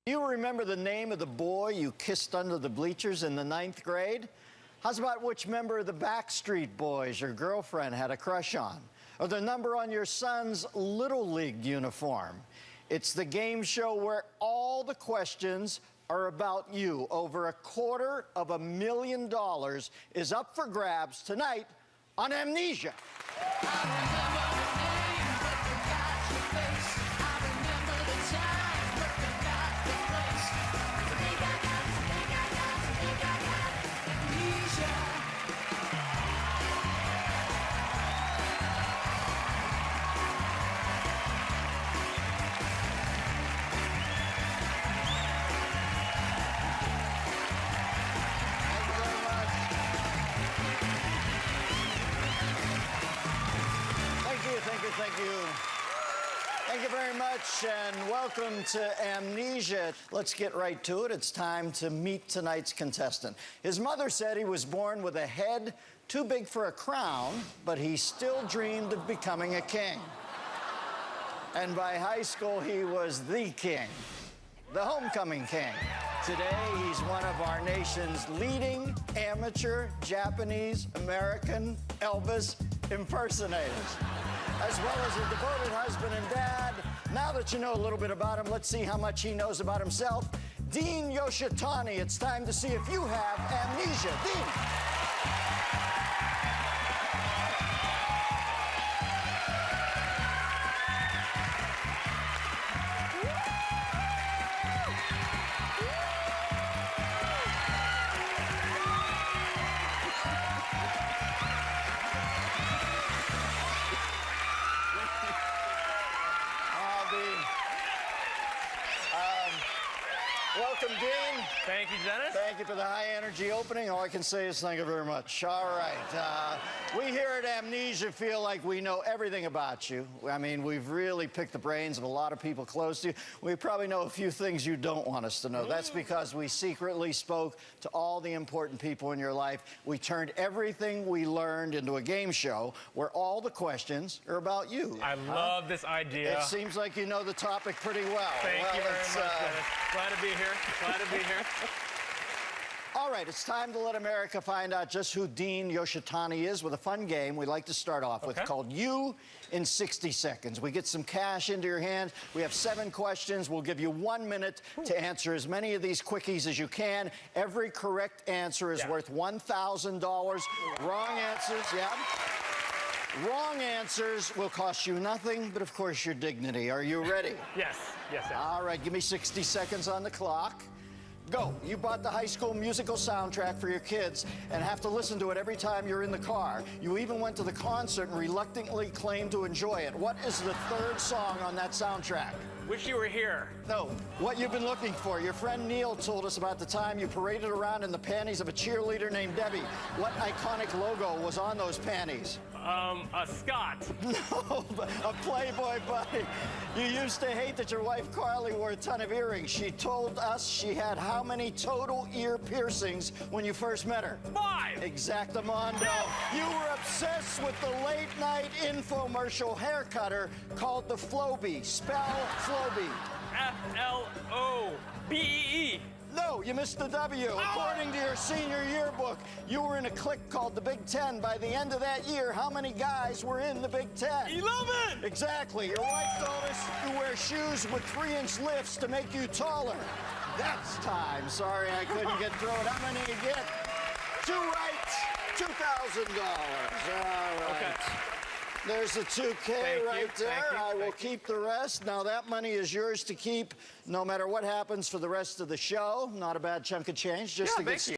Do you remember the name of the boy you kissed under the bleachers in the 9th grade? How's about which member of the Backstreet Boys your girlfriend had a crush on? Or the number on your son's Little League uniform? It's the game show where all the questions are about you. Over $250,000 is up for grabs tonight on Amnesia. Thank you very much, and welcome to Amnesia. Let's get right to it. It's time to meet tonight's contestant. His mother said he was born with a head too big for a crown, but he still dreamed of becoming a king. And by high school, he was the king, the homecoming king. Today, he's one of our nation's leading amateur Japanese American Elvis impersonators, as well as a devoted husband and dad. Now that you know a little bit about him, let's see how much he knows about himself. Dean Yoshitani, it's time to see if you have amnesia. Dean. Welcome, Dean. Thank you, Dennis. Thank you for the high-energy opening. All I can say is thank you very much. All right. We here at Amnesia feel like we know everything about you. I mean, we've really picked the brains of a lot of people close to you. We probably know a few things you don't want us to know. That's because we secretly spoke to all the important people in your life. We turned everything we learned into a game show where all the questions are about you. I love this idea. It seems like you know the topic pretty well. Thank you very much, Dennis. Glad to be here. Glad to be here. All right, it's time to let America find out just who Dean Yoshitani is with a fun game we like to start off with called You in 60 Seconds. We get some cash into your hand. We have 7 questions. We'll give you 1 minute to answer as many of these quickies as you can. Every correct answer is worth $1,000. Wrong answers, Wrong answers will cost you nothing, but of course your dignity. Are you ready? Yes. Yes, yes. All right, give me 60 seconds on the clock. Go. You bought the High School Musical soundtrack for your kids and have to listen to it every time you're in the car. You even went to the concert and reluctantly claimed to enjoy it. What is the 3rd song on that soundtrack? Wish You Were Here. No. What you've been looking for. Your friend Neil told us about the time you paraded around in the panties of a cheerleader named Debbie. What iconic logo was on those panties? A Scott. No, a Playboy bunny. You used to hate that your wife Carly wore a ton of earrings. She told us she had how many total ear piercings when you first met her? 5. Exactamundo. You were obsessed with the late-night infomercial hair cutter called the Flowbee. Spell Flowbee. F-L-O-B-E-E. No, you missed the W. According to your senior yearbook, you were in a clique called the Big Ten. By the end of that year, how many guys were in the Big Ten? 11. Exactly. Your wife told us you wear shoes with 3-inch lifts to make you taller. That's time. Sorry, I couldn't get through it. How many you get? 2 right, $2,000. All right. Okay. There's a 2K right there. I will keep the rest. Now, that money is yours to keep no matter what happens for the rest of the show. Not a bad chunk of change just to get started.